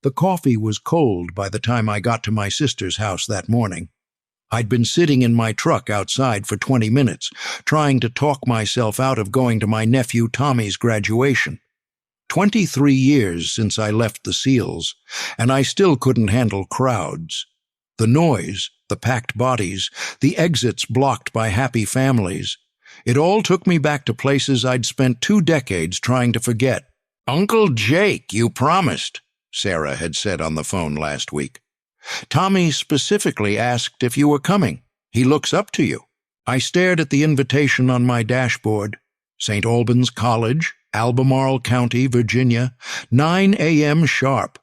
The coffee was cold by the time I got to my sister's house that morning. I'd been sitting in my truck outside for 20 minutes, trying to talk myself out of going to my nephew Tommy's graduation. 23 years since I left the SEALs, and I still couldn't handle crowds. The noise, the packed bodies, the exits blocked by happy families. It all took me back to places I'd spent 2 decades trying to forget. "Uncle Jake, you promised," Sarah had said on the phone last week. "Tommy specifically asked if you were coming. He looks up to you." I stared at the invitation on my dashboard. St. Albans College, Albemarle County, Virginia, 9 a.m. sharp.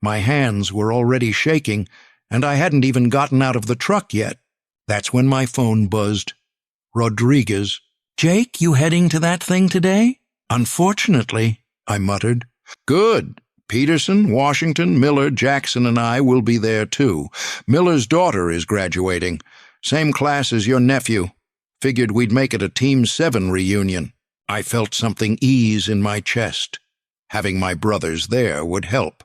My hands were already shaking, and I hadn't even gotten out of the truck yet. That's when my phone buzzed. Rodriguez. "Jake, you heading to that thing today?" "Unfortunately," I muttered. "Good. Peterson, Washington, Miller, Jackson, and I will be there too. Miller's daughter is graduating. Same class as your nephew. Figured we'd make it a Team 7 reunion." I felt something ease in my chest. Having my brothers there would help.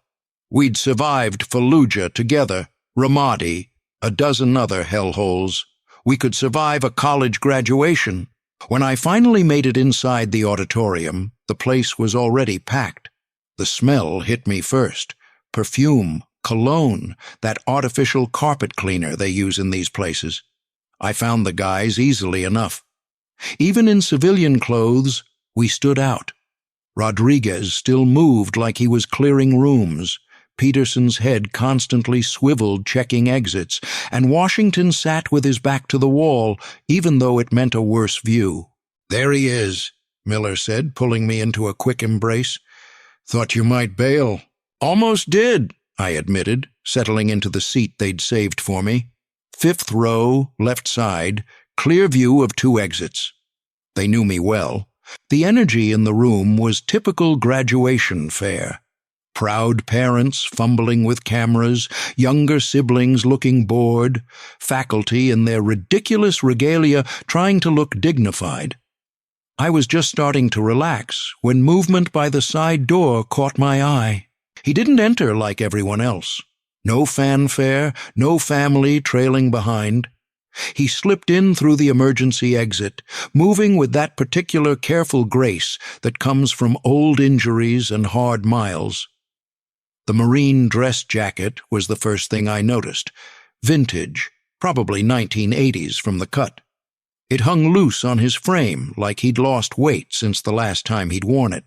We'd survived Fallujah together, Ramadi, a dozen other hellholes. We could survive a college graduation. When I finally made it inside the auditorium, the place was already packed. The smell hit me first. Perfume, cologne, that artificial carpet cleaner they use in these places. I found the guys easily enough. Even in civilian clothes, we stood out. Rodriguez still moved like he was clearing rooms. Peterson's head constantly swiveled checking exits, and Washington sat with his back to the wall, even though it meant a worse view. "There he is," Miller said, pulling me into a quick embrace. "Thought you might bail." "Almost did," I admitted, settling into the seat they'd saved for me. 5th row, left side, clear view of 2 exits. They knew me well. The energy in the room was typical graduation fare. Proud parents fumbling with cameras, younger siblings looking bored, faculty in their ridiculous regalia trying to look dignified. I was just starting to relax when movement by the side door caught my eye. He didn't enter like everyone else. No fanfare, no family trailing behind. He slipped in through the emergency exit, moving with that particular careful grace that comes from old injuries and hard miles. The marine dress jacket was the first thing I noticed. Vintage, probably 1980s from the cut. It hung loose on his frame like he'd lost weight since the last time he'd worn it.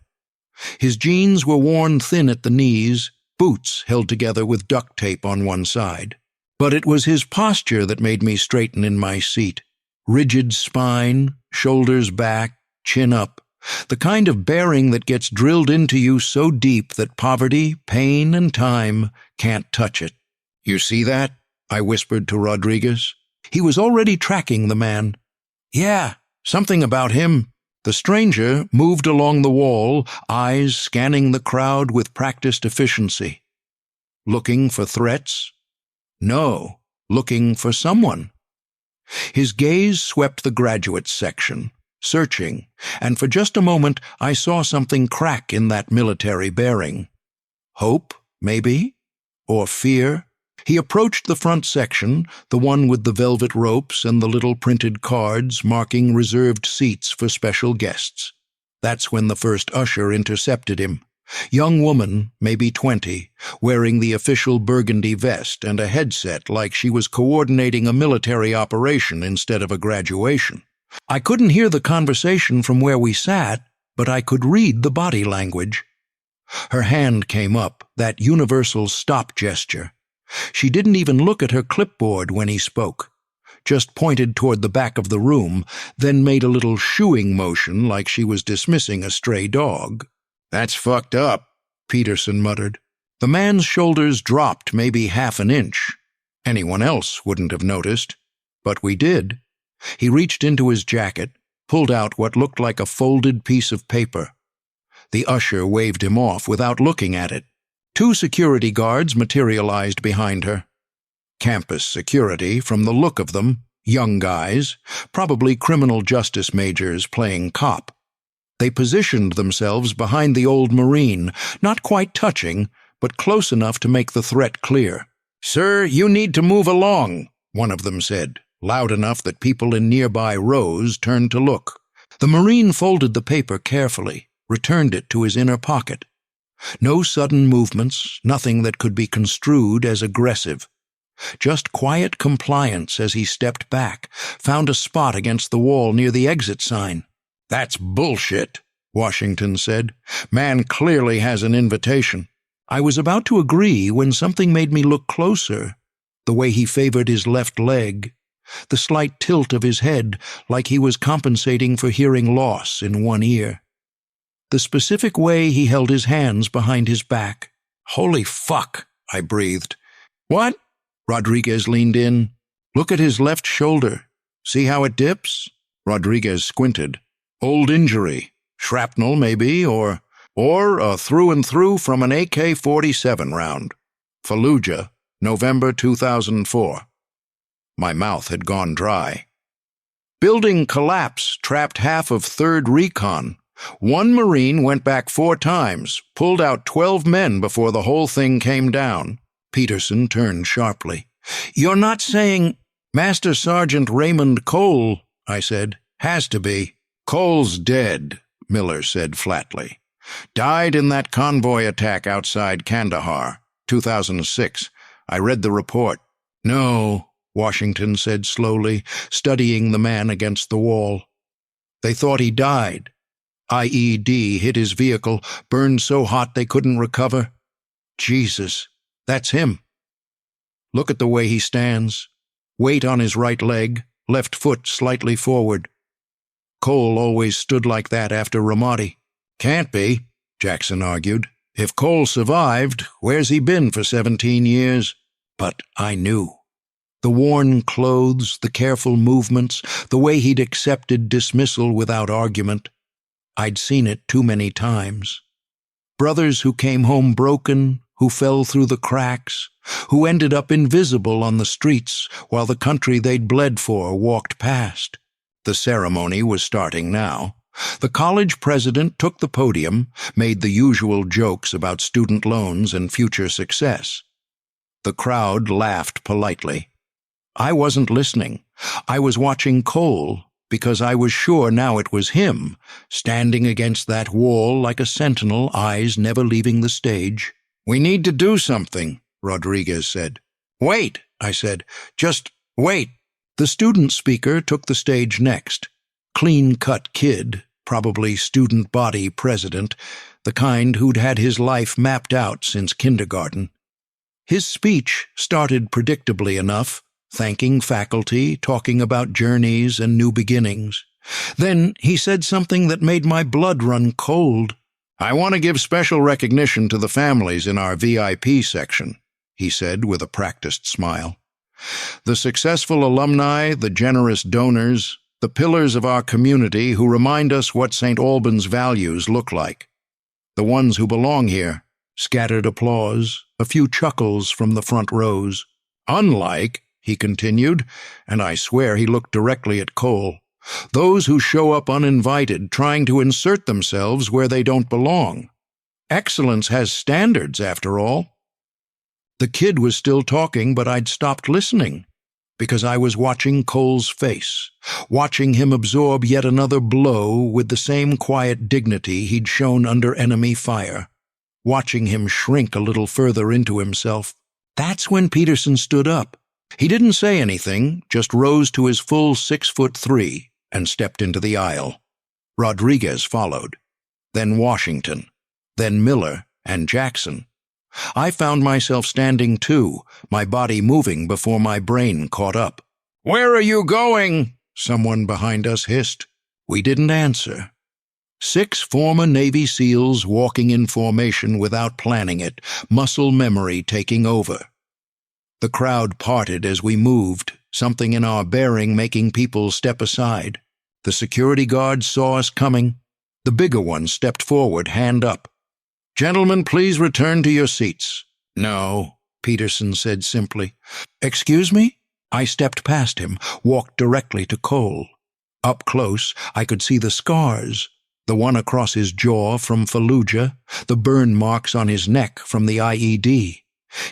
His jeans were worn thin at the knees, boots held together with duct tape on one side. But it was his posture that made me straighten in my seat. Rigid spine, shoulders back, chin up. The kind of bearing that gets drilled into you so deep that poverty, pain, and time can't touch it. "You see that?" I whispered to Rodriguez. He was already tracking the man. "Yeah, something about him." The stranger moved along the wall, eyes scanning the crowd with practiced efficiency. Looking for threats? No, looking for someone. His gaze swept the graduates section, searching, and for just a moment I saw something crack in that military bearing. Hope, maybe? Or fear? He approached the front section, the one with the velvet ropes and the little printed cards marking reserved seats for special guests. That's when the first usher intercepted him. Young woman, maybe 20, wearing the official burgundy vest and a headset like she was coordinating a military operation instead of a graduation. I couldn't hear the conversation from where we sat, but I could read the body language. Her hand came up, that universal stop gesture. She didn't even look at her clipboard when he spoke, just pointed toward the back of the room, then made a little shooing motion like she was dismissing a stray dog. "That's fucked up," Peterson muttered. The man's shoulders dropped maybe half an inch. Anyone else wouldn't have noticed, but we did. He reached into his jacket, pulled out what looked like a folded piece of paper. The usher waved him off without looking at it. 2 security guards materialized behind her. Campus security, from the look of them, young guys, probably criminal justice majors playing cop. They positioned themselves behind the old Marine, not quite touching, but close enough to make the threat clear. "Sir, you need to move along," one of them said, loud enough that people in nearby rows turned to look. The Marine folded the paper carefully, returned it to his inner pocket. No sudden movements, nothing that could be construed as aggressive. Just quiet compliance as he stepped back, found a spot against the wall near the exit sign. "That's bullshit," Washington said. "Man clearly has an invitation." I was about to agree when something made me look closer. The way he favored his left leg, the slight tilt of his head like he was compensating for hearing loss in one ear. The specific way he held his hands behind his back. "Holy fuck," I breathed. "What?" Rodriguez leaned in. "Look at his left shoulder. See how it dips?" Rodriguez squinted. "Old injury. Shrapnel, maybe, or a through-and-through from an AK-47 round. Fallujah, November 2004. My mouth had gone dry. "Building collapse trapped half of 3rd Recon. One Marine went back 4 times, pulled out 12 men before the whole thing came down." Peterson turned sharply. "You're not saying—" "Master Sergeant Raymond Cole," I said. "Has to be." "Cole's dead," Miller said flatly. "Died in that convoy attack outside Kandahar, 2006. I read the report." "No," Washington said slowly, studying the man against the wall. "They thought he died. IED hit his vehicle, burned so hot they couldn't recover. Jesus, that's him. Look at the way he stands. Weight on his right leg, left foot slightly forward. Cole always stood like that after Ramadi." "Can't be," Jackson argued. "If Cole survived, where's he been for 17 years? But I knew. The worn clothes, the careful movements, the way he'd accepted dismissal without argument. I'd seen it too many times. Brothers who came home broken, who fell through the cracks, who ended up invisible on the streets while the country they'd bled for walked past. The ceremony was starting now. The college president took the podium, made the usual jokes about student loans and future success. The crowd laughed politely. I wasn't listening. I was watching Cole, because I was sure now it was him, standing against that wall like a sentinel, eyes never leaving the stage. "We need to do something," Rodriguez said. "Wait," I said. "Just wait." The student speaker took the stage next. Clean-cut kid, probably student body president, the kind who'd had his life mapped out since kindergarten. His speech started predictably enough, thanking faculty, talking about journeys and new beginnings. Then he said something that made my blood run cold. "I want to give special recognition to the families in our VIP section," he said with a practiced smile. "The successful alumni, the generous donors, the pillars of our community who remind us what St. Albans values look like. The ones who belong here." Scattered applause, a few chuckles from the front rows. "Unlike," he continued, and I swear he looked directly at Cole, "those who show up uninvited, trying to insert themselves where they don't belong. Excellence has standards, after all." The kid was still talking, but I'd stopped listening, because I was watching Cole's face, watching him absorb yet another blow with the same quiet dignity he'd shown under enemy fire, watching him shrink a little further into himself. That's when Peterson stood up. He didn't say anything, just rose to his full 6'3" and stepped into the aisle. Rodriguez followed, then Washington, then Miller and Jackson. I found myself standing too, my body moving before my brain caught up. "Where are you going?" someone behind us hissed. We didn't answer. 6 former Navy SEALs walking in formation without planning it, muscle memory taking over. The crowd parted as we moved, something in our bearing making people step aside. The security guards saw us coming. The bigger one stepped forward, hand up. "Gentlemen, please return to your seats." "No," Peterson said simply. "Excuse me?" I stepped past him, walked directly to Cole. Up close, I could see the scars, The one across his jaw from Fallujah, the burn marks on his neck from the IED.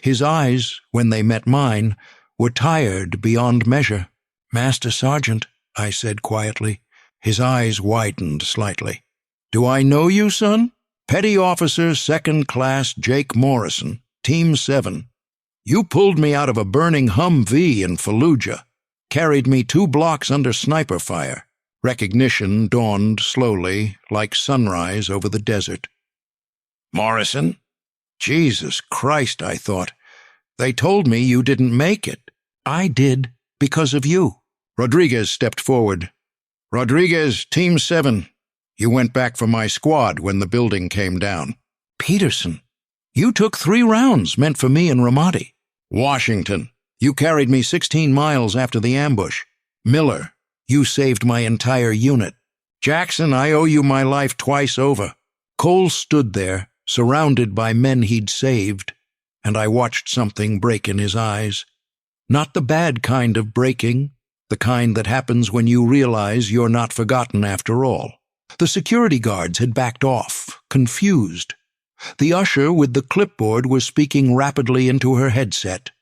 His eyes, when they met mine, were tired beyond measure. "Master Sergeant," I said quietly. His eyes widened slightly. "Do I know you, son? Petty Officer 2nd Class Jake Morrison, Team 7. You pulled me out of a burning Humvee in Fallujah, carried me 2 blocks under sniper fire." Recognition dawned slowly, like sunrise over the desert. "Morrison? Jesus Christ," I thought. "They told me you didn't make it." "I did, because of you." Rodriguez stepped forward. "Rodriguez, Team 7. You went back for my squad when the building came down." "Peterson, you took 3 rounds meant for me and Ramadi." "Washington, you carried me 16 miles after the ambush." "Miller, you saved my entire unit." "Jackson, I owe you my life twice over." Cole stood there, surrounded by men he'd saved, and I watched something break in his eyes. Not the bad kind of breaking, the kind that happens when you realize you're not forgotten after all. The security guards had backed off, confused. The usher with the clipboard was speaking rapidly into her headset.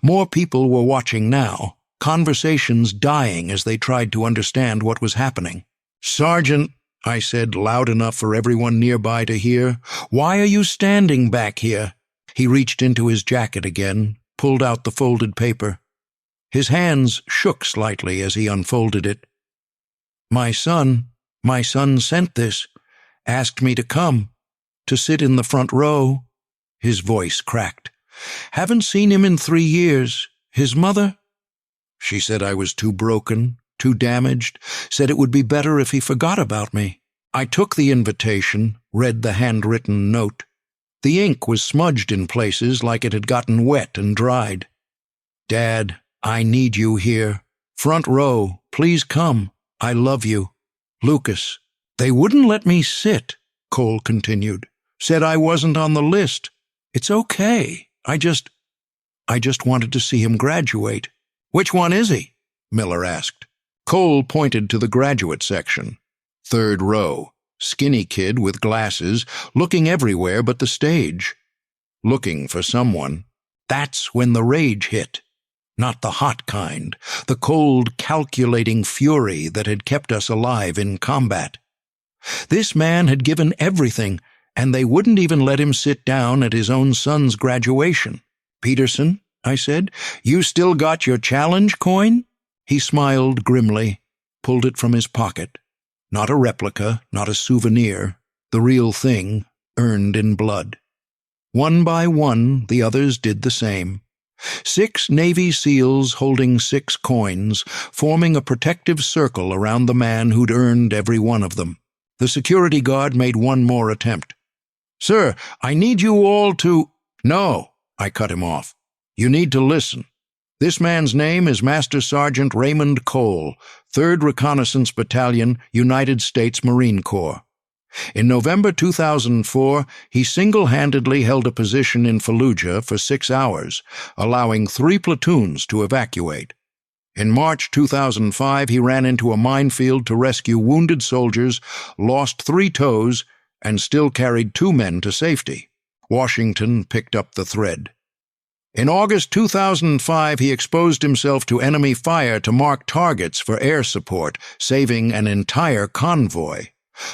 More people were watching now, conversations dying as they tried to understand what was happening. "Sergeant," I said loud enough for everyone nearby to hear, "why are you standing back here?" He reached into his jacket again, pulled out the folded paper. His hands shook slightly as he unfolded it. My son sent this, asked me to come, to sit in the front row." His voice cracked. "Haven't seen him in 3 years. His mother?" "She said I was too broken, too damaged, said it would be better if he forgot about me." I took the invitation, read the handwritten note. The ink was smudged in places like it had gotten wet and dried. "Dad, I need you here. Front row, please come. I love you. Lucas." "They wouldn't let me sit," Cole continued. "Said I wasn't on the list. It's okay. I just wanted to see him graduate." "Which one is he?" Miller asked. Cole pointed to the graduate section. 3rd row, skinny kid with glasses, looking everywhere but the stage. Looking for someone. That's when the rage hit. Not the hot kind, the cold, calculating fury that had kept us alive in combat. This man had given everything, and they wouldn't even let him sit down at his own son's graduation. "Peterson," I said, "you still got your challenge coin?" He smiled grimly, pulled it from his pocket. Not a replica, not a souvenir, the real thing, earned in blood. One by one, the others did the same. 6 Navy SEALs holding 6 coins, forming a protective circle around the man who'd earned every one of them. The security guard made one more attempt. "Sir, I need you all to—" "No," I cut him off. "You need to listen. This man's name is Master Sergeant Raymond Cole, 3rd Reconnaissance Battalion, United States Marine Corps. In November 2004, he single-handedly held a position in Fallujah for 6 hours, allowing 3 platoons to evacuate. In March 2005, he ran into a minefield to rescue wounded soldiers, lost 3 toes, and still carried 2 men to safety. Washington picked up the thread. In August 2005, he exposed himself to enemy fire to mark targets for air support, saving an entire convoy.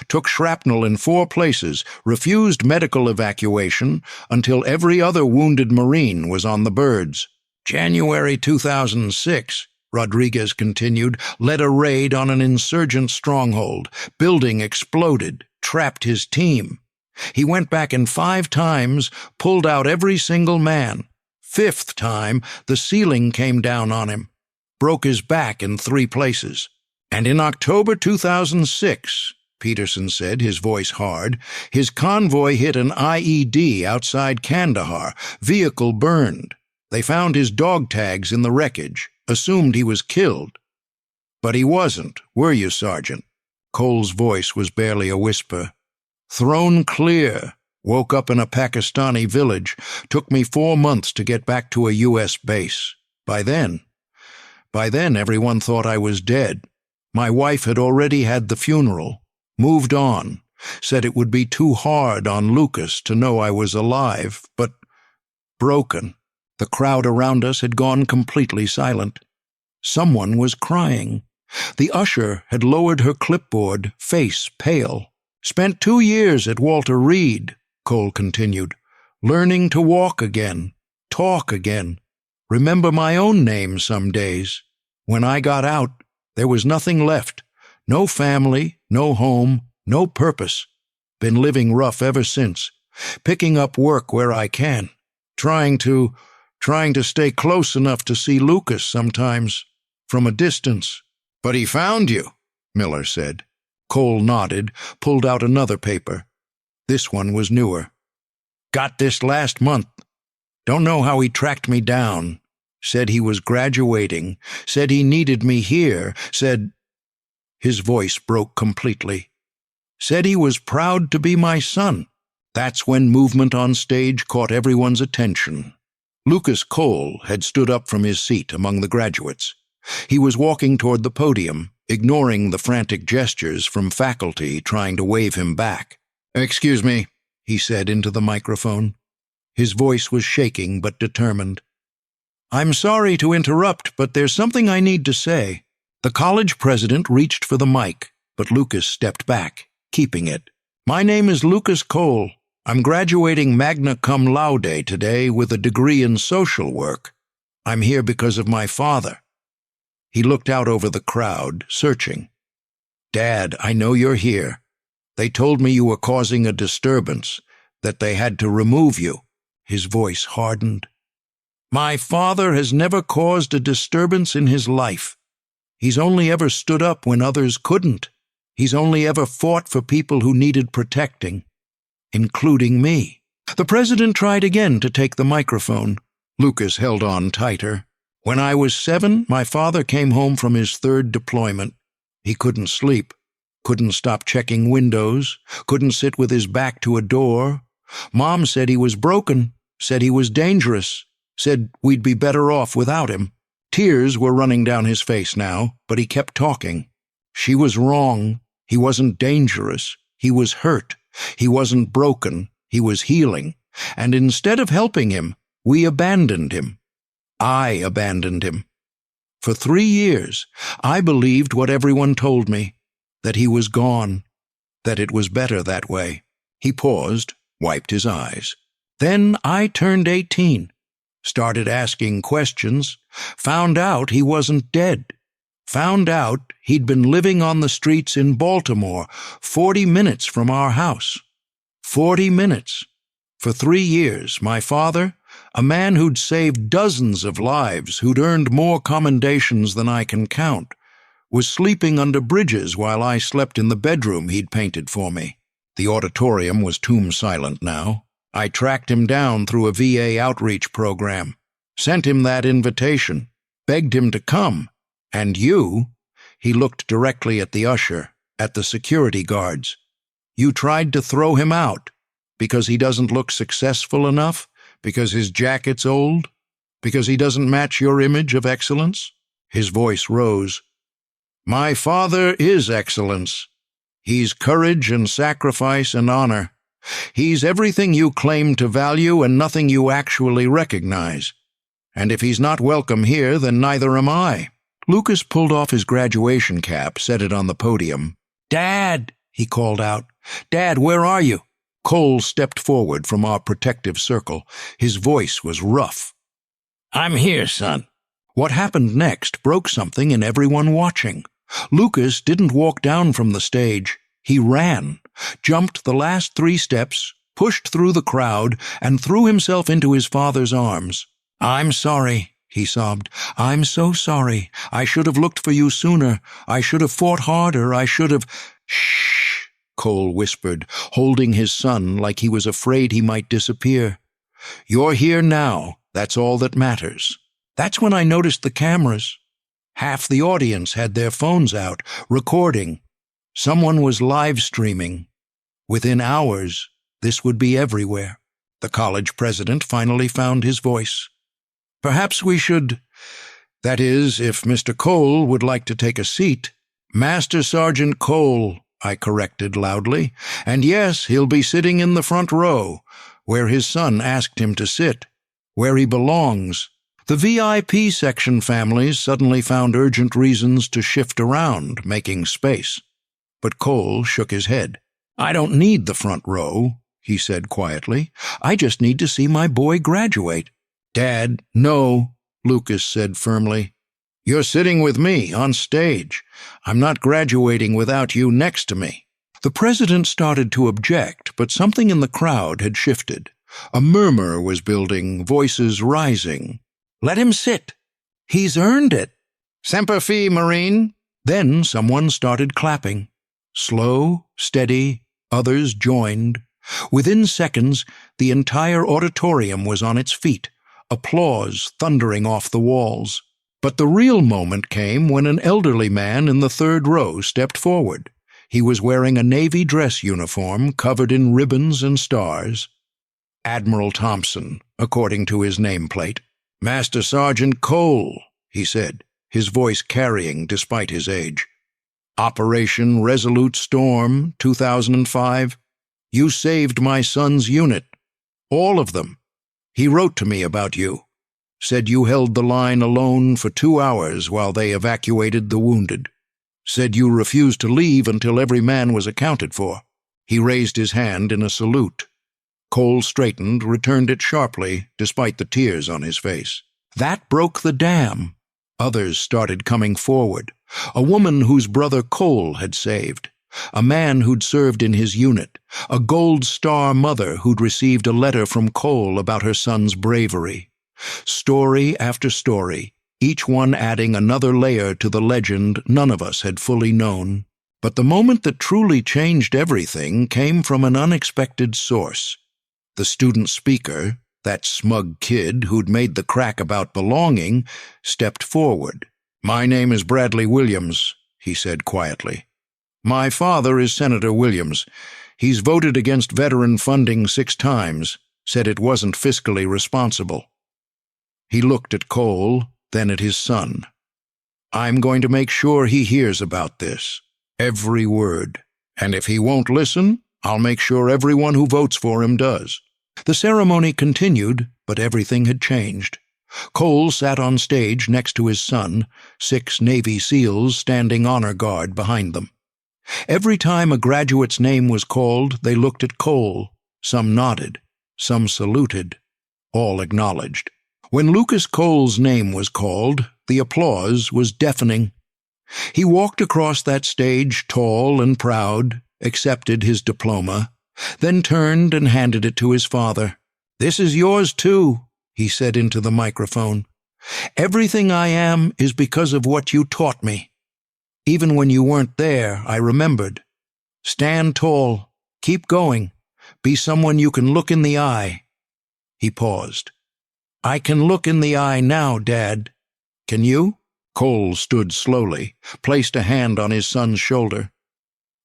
Took shrapnel in 4 places, refused medical evacuation until every other wounded Marine was on the birds. January 2006, Rodriguez continued, led a raid on an insurgent stronghold. Building exploded, trapped his team. He went back in 5 times, pulled out every single man. 5th time, the ceiling came down on him. Broke his back in 3 places. And in October 2006, Peterson said, his voice hard, his convoy hit an IED outside Kandahar. Vehicle burned. They found his dog tags in the wreckage, assumed he was killed. But he wasn't, were you, Sergeant? Cole's voice was barely a whisper. Thrown clear. Woke up in a Pakistani village. Took me 4 months to get back to a U.S. base. By then, everyone thought I was dead. My wife had already had the funeral. Moved on. Said it would be too hard on Lucas to know I was alive, but broken. The crowd around us had gone completely silent. Someone was crying. The usher had lowered her clipboard, face pale. "Spent 2 years at Walter Reed," Cole continued, "learning to walk again, talk again, remember my own name some days. When I got out, there was nothing left. No family, no home, no purpose. Been living rough ever since, picking up work where I can, trying to stay close enough to see Lucas sometimes, from a distance." "But he found you," Miller said. Cole nodded, pulled out another paper. This one was newer. "Got this last month. Don't know how he tracked me down. Said he was graduating, said he needed me here, said—" His voice broke completely. "Said he was proud to be my son." That's when movement on stage caught everyone's attention. Lucas Cole had stood up from his seat among the graduates. He was walking toward the podium, ignoring the frantic gestures from faculty trying to wave him back. "Excuse me," he said into the microphone. His voice was shaking but determined. "I'm sorry to interrupt, but there's something I need to say." The college president reached for the mic, but Lucas stepped back, keeping it. "My name is Lucas Cole. I'm graduating magna cum laude today with a degree in social work. I'm here because of my father." He looked out over the crowd, searching. "Dad, I know you're here. They told me you were causing a disturbance, that they had to remove you." His voice hardened. "My father has never caused a disturbance in his life. He's only ever stood up when others couldn't. He's only ever fought for people who needed protecting, including me." The president tried again to take the microphone. Lucas held on tighter. "When I was 7, my father came home from his 3rd deployment. He couldn't sleep, couldn't stop checking windows, couldn't sit with his back to a door. Mom said he was broken, said he was dangerous, said we'd be better off without him." Tears were running down his face now, but he kept talking. "She was wrong. He wasn't dangerous. He was hurt. He wasn't broken. He was healing. And instead of helping him, we abandoned him. I abandoned him. For 3 years, I believed what everyone told me, that he was gone, that it was better that way." He paused, wiped his eyes. "Then I turned 18, started asking questions, found out he wasn't dead, found out he'd been living on the streets in Baltimore, 40 minutes from our house. 40 minutes. For 3 years, my father, a man who'd saved dozens of lives, who'd earned more commendations than I can count, was sleeping under bridges while I slept in the bedroom he'd painted for me." The auditorium was tomb silent now. "I tracked him down through a VA outreach program, sent him that invitation, begged him to come. And you," he looked directly at the usher, at the security guards, "you tried to throw him out because he doesn't look successful enough, because his jacket's old, because he doesn't match your image of excellence." His voice rose. "My father is excellence. He's courage and sacrifice and honor. He's everything you claim to value and nothing you actually recognize. And if he's not welcome here, then neither am I." Lucas pulled off his graduation cap, set it on the podium. "Dad," he called out. "Dad, where are you?" Cole stepped forward from our protective circle. His voice was rough. "I'm here, son." What happened next broke something in everyone watching. Lucas didn't walk down from the stage. He ran, jumped the last 3 steps, pushed through the crowd, and threw himself into his father's arms. "I'm sorry," he sobbed. "I'm so sorry. I should have looked for you sooner. I should have fought harder. I should have—" "Shh," Cole whispered, holding his son like he was afraid he might disappear. "You're here now. That's all that matters." That's when I noticed the cameras. Half the audience had their phones out, recording. Someone was live streaming. Within hours, this would be everywhere. The college president finally found his voice. "Perhaps we should, that is, if Mr. Cole would like to take a seat." "Master Sergeant Cole," I corrected loudly. And yes, he'll be sitting in the front row, where his son asked him to sit, where he belongs. The VIP section families suddenly found urgent reasons to shift around, making space. But Cole shook his head. I don't need the front row, he said quietly. I just need to see my boy graduate. Dad, no, Lucas said firmly. You're sitting with me on stage. I'm not graduating without you next to me. The president started to object, but something in the crowd had shifted. A murmur was building, voices rising. Let him sit. He's earned it. Semper Fi, Marine. Then someone started clapping. Slow, steady, others joined. Within seconds, the entire auditorium was on its feet, applause thundering off the walls. But the real moment came when an elderly man in the third row stepped forward. He was wearing a Navy dress uniform covered in ribbons and stars. Admiral Thompson, according to his nameplate. Master Sergeant Cole, he said, his voice carrying despite his age. Operation Resolute Storm, 2005. You saved my son's unit. All of them. He wrote to me about you. Said you held the line alone for 2 hours while they evacuated the wounded. Said you refused to leave until every man was accounted for. He raised his hand in a salute. Cole straightened, returned it sharply, despite the tears on his face. That broke the dam. Others started coming forward. A woman whose brother Cole had saved. A man who'd served in his unit. A Gold Star mother who'd received a letter from Cole about her son's bravery. Story after story, each one adding another layer to the legend none of us had fully known. But the moment that truly changed everything came from an unexpected source. The student speaker, that smug kid who'd made the crack about belonging, stepped forward. My name is Bradley Williams, he said quietly. My father is Senator Williams. He's voted against veteran funding 6 times, said it wasn't fiscally responsible. He looked at Cole, then at his son. I'm going to make sure he hears about this. Every word. And if he won't listen, I'll make sure everyone who votes for him does. The ceremony continued, but everything had changed. Cole sat on stage next to his son, 6 Navy SEALs standing honor guard behind them. Every time a graduate's name was called, they looked at Cole. Some nodded, some saluted, all acknowledged. When Lucas Cole's name was called, the applause was deafening. He walked across that stage tall and proud, accepted his diploma, then turned and handed it to his father. This is yours too, he said into the microphone. Everything I am is because of what you taught me. Even when you weren't there, I remembered. Stand tall, keep going, be someone you can look in the eye. He paused. I can look in the eye now, Dad. Can you? Cole stood slowly, placed a hand on his son's shoulder.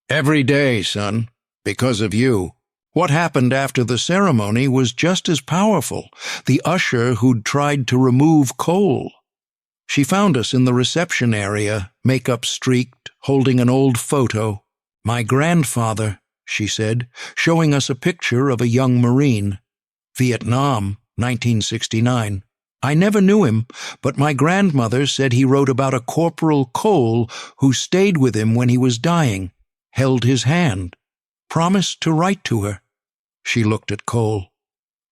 Every day, son. Because of you. What happened after the ceremony was just as powerful. The usher who'd tried to remove Cole. She found us in the reception area, makeup streaked, holding an old photo. My grandfather, she said, showing us a picture of a young Marine. Vietnam, 1969. I never knew him, but my grandmother said he wrote about a Corporal Cole who stayed with him when he was dying, held his hand. Promised to write to her. She looked at Cole.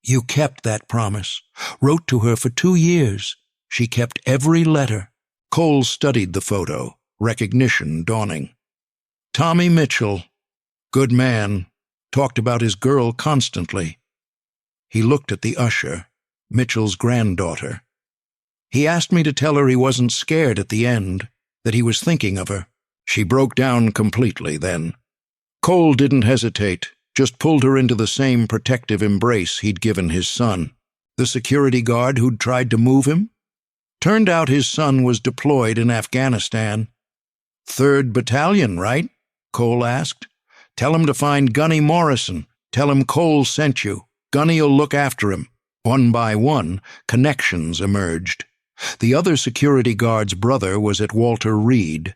You kept that promise. Wrote to her for 2 years. She kept every letter. Cole studied the photo, recognition dawning. Tommy Mitchell. Good man. Talked about his girl constantly. He looked at the usher, Mitchell's granddaughter. He asked me to tell her he wasn't scared at the end, that he was thinking of her. She broke down completely then. Cole didn't hesitate, just pulled her into the same protective embrace he'd given his son. The security guard who'd tried to move him? Turned out his son was deployed in Afghanistan. 3rd Battalion, right? Cole asked. Tell him to find Gunny Morrison. Tell him Cole sent you. Gunny'll look after him. One by one, connections emerged. The other security guard's brother was at Walter Reed.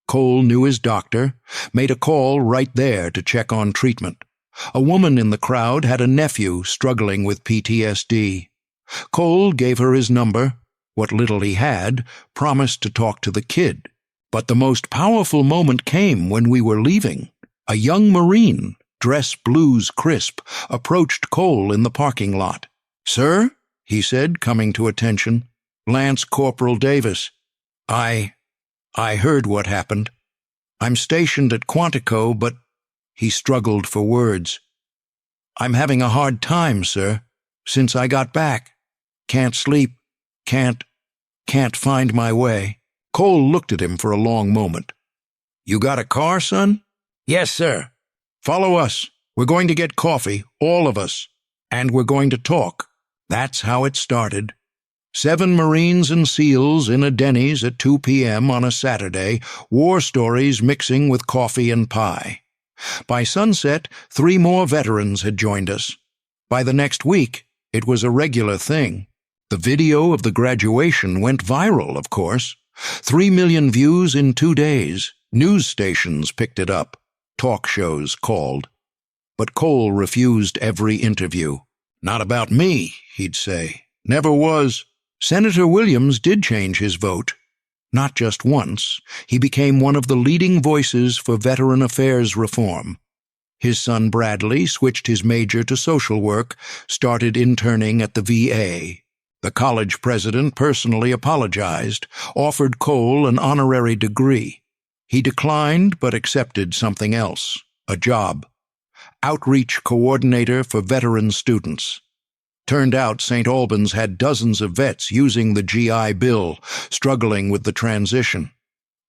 Cole knew his doctor, made a call right there to check on treatment. A woman in the crowd had a nephew struggling with PTSD. Cole gave her his number. What little he had, promised to talk to the kid. But the most powerful moment came when we were leaving. A young Marine, dress blues crisp, approached Cole in the parking lot. "Sir," he said, coming to attention. "Lance Corporal Davis. I heard what happened. I'm stationed at Quantico, but—" He struggled for words. "I'm having a hard time, sir, since I got back. Can't sleep, can't find my way." Cole looked at him for a long moment. "You got a car, son?" "Yes, sir." "Follow us. We're going to get coffee, all of us, and we're going to talk." That's how it started. 7 Marines and SEALs in a Denny's at 2 p.m. on a Saturday, war stories mixing with coffee and pie. By sunset, 3 more veterans had joined us. By the next week, it was a regular thing. The video of the graduation went viral, of course. 3 million views in 2 days. News stations picked it up. Talk shows called. But Cole refused every interview. "Not about me," he'd say. "Never was." Senator Williams did change his vote. Not just once, he became one of the leading voices for veteran affairs reform. His son Bradley switched his major to social work, started interning at the VA. The college president personally apologized, offered Cole an honorary degree. He declined but accepted something else, a job. Outreach coordinator for veteran students. Turned out St. Albans had dozens of vets using the GI Bill, struggling with the transition.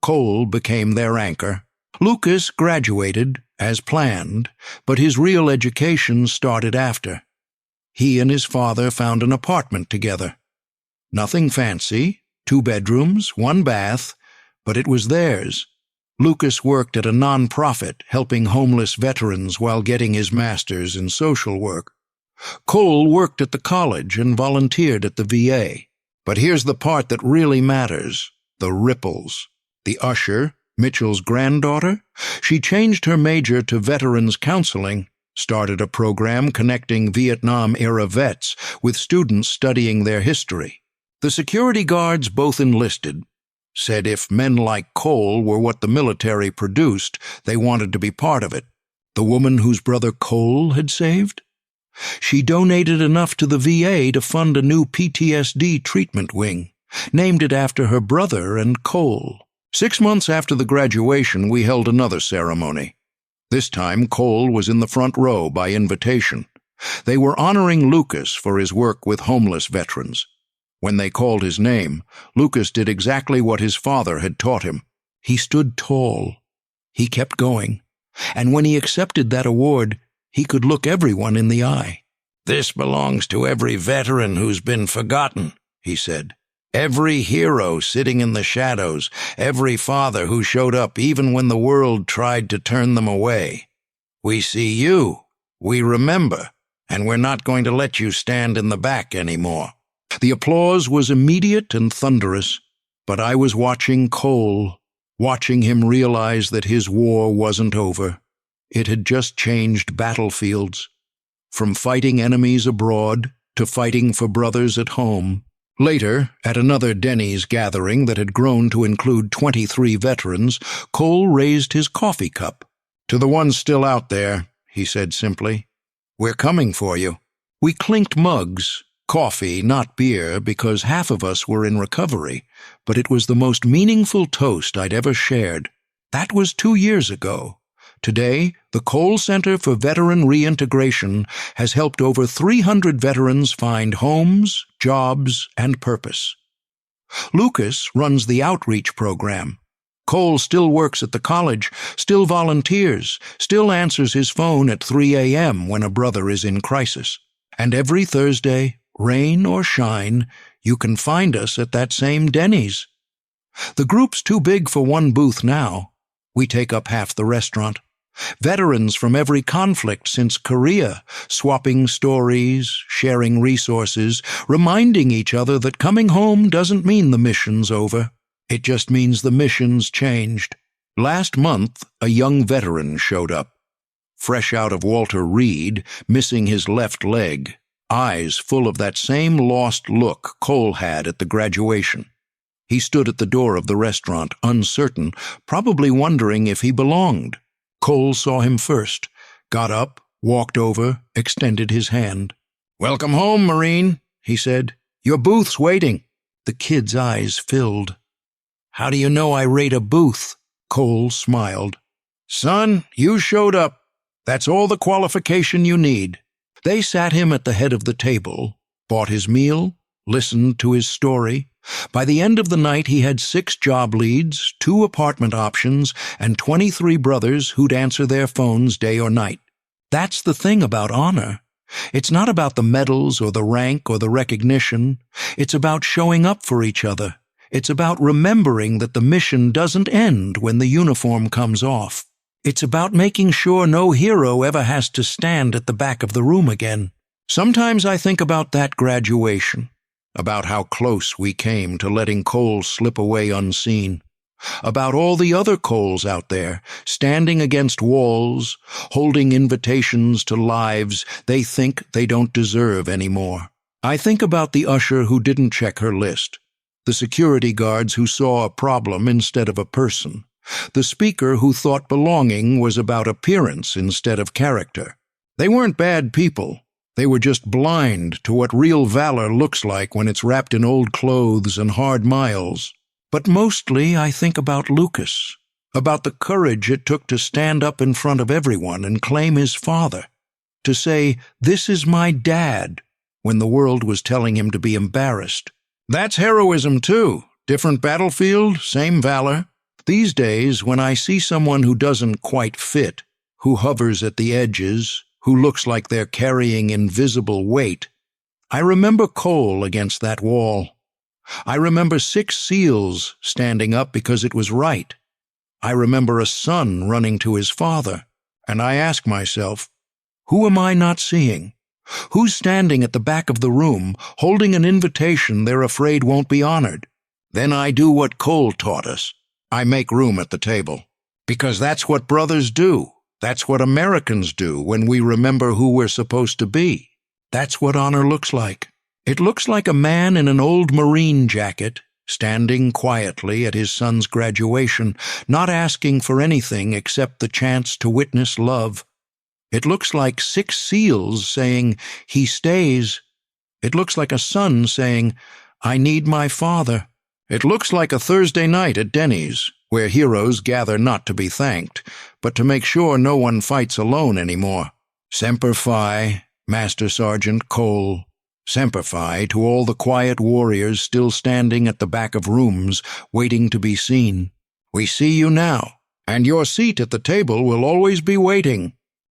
Cole became their anchor. Lucas graduated, as planned, but his real education started after. He and his father found an apartment together. Nothing fancy, 2 bedrooms, 1 bath, but it was theirs. Lucas worked at a non-profit helping homeless veterans while getting his master's in social work. Cole worked at the college and volunteered at the VA. But here's the part that really matters, the ripples. The usher, Mitchell's granddaughter, she changed her major to veterans counseling, started a program connecting Vietnam-era vets with students studying their history. The security guards both enlisted, said if men like Cole were what the military produced, they wanted to be part of it. The woman whose brother Cole had saved? She donated enough to the VA to fund a new PTSD treatment wing, named it after her brother and Cole. 6 months after the graduation, we held another ceremony. This time, Cole was in the front row by invitation. They were honoring Lucas for his work with homeless veterans. When they called his name, Lucas did exactly what his father had taught him. He stood tall. He kept going. And when he accepted that award, he could look everyone in the eye. "This belongs to every veteran who's been forgotten," he said. "Every hero sitting in the shadows, every father who showed up even when the world tried to turn them away. We see you, we remember, and we're not going to let you stand in the back anymore." The applause was immediate and thunderous, but I was watching Cole, watching him realize that his war wasn't over. It had just changed battlefields, from fighting enemies abroad to fighting for brothers at home. Later, at another Denny's gathering that had grown to include 23 veterans, Cole raised his coffee cup. "To the ones still out there," he said simply, "we're coming for you." We clinked mugs, coffee, not beer, because half of us were in recovery, but it was the most meaningful toast I'd ever shared. That was 2 years ago. Today, the Cole Center for Veteran Reintegration has helped over 300 veterans find homes, jobs, and purpose. Lucas runs the outreach program. Cole still works at the college, still volunteers, still answers his phone at 3 a.m. when a brother is in crisis. And every Thursday, rain or shine, you can find us at that same Denny's. The group's too big for one booth now. We take up half the restaurant. Veterans from every conflict since Korea, swapping stories, sharing resources, reminding each other that coming home doesn't mean the mission's over. It just means the mission's changed. Last month, a young veteran showed up, fresh out of Walter Reed, missing his left leg, eyes full of that same lost look Cole had at the graduation. He stood at the door of the restaurant, uncertain, probably wondering if he belonged. Cole saw him first, got up, walked over, extended his hand. "Welcome home, Marine," he said. "Your booth's waiting." The kid's eyes filled. "How do you know I rate a booth?" Cole smiled. "Son, you showed up. That's all the qualification you need." They sat him at the head of the table, bought his meal, listened to his story. By the end of the night he had 6 job leads, 2 apartment options, and 23 brothers who'd answer their phones day or night. That's the thing about honor. It's not about the medals or the rank or the recognition. It's about showing up for each other. It's about remembering that the mission doesn't end when the uniform comes off. It's about making sure no hero ever has to stand at the back of the room again. Sometimes I think about that graduation, about how close we came to letting Cole slip away unseen, about all the other Coles out there, standing against walls, holding invitations to lives they think they don't deserve anymore. I think about the usher who didn't check her list, the security guards who saw a problem instead of a person, the speaker who thought belonging was about appearance instead of character. They weren't bad people. They were just blind to what real valor looks like when it's wrapped in old clothes and hard miles. But mostly I think about Lucas, about the courage it took to stand up in front of everyone and claim his father, to say, "This is my dad," when the world was telling him to be embarrassed. That's heroism too. Different battlefield, same valor. These days, when I see someone who doesn't quite fit, who hovers at the edges, who looks like they're carrying invisible weight, I remember Cole against that wall. I remember 6 SEALs standing up because it was right. I remember a son running to his father, and I ask myself, who am I not seeing? Who's standing at the back of the room, holding an invitation they're afraid won't be honored? Then I do what Cole taught us. I make room at the table. Because that's what brothers do. That's what Americans do when we remember who we're supposed to be. That's what honor looks like. It looks like a man in an old Marine jacket, standing quietly at his son's graduation, not asking for anything except the chance to witness love. It looks like 6 SEALs saying, "He stays." It looks like a son saying, "I need my father." It looks like a Thursday night at Denny's, where heroes gather not to be thanked, but to make sure no one fights alone anymore. Semper Fi, Master Sergeant Cole. Semper Fi to all the quiet warriors still standing at the back of rooms, waiting to be seen. We see you now, and your seat at the table will always be waiting.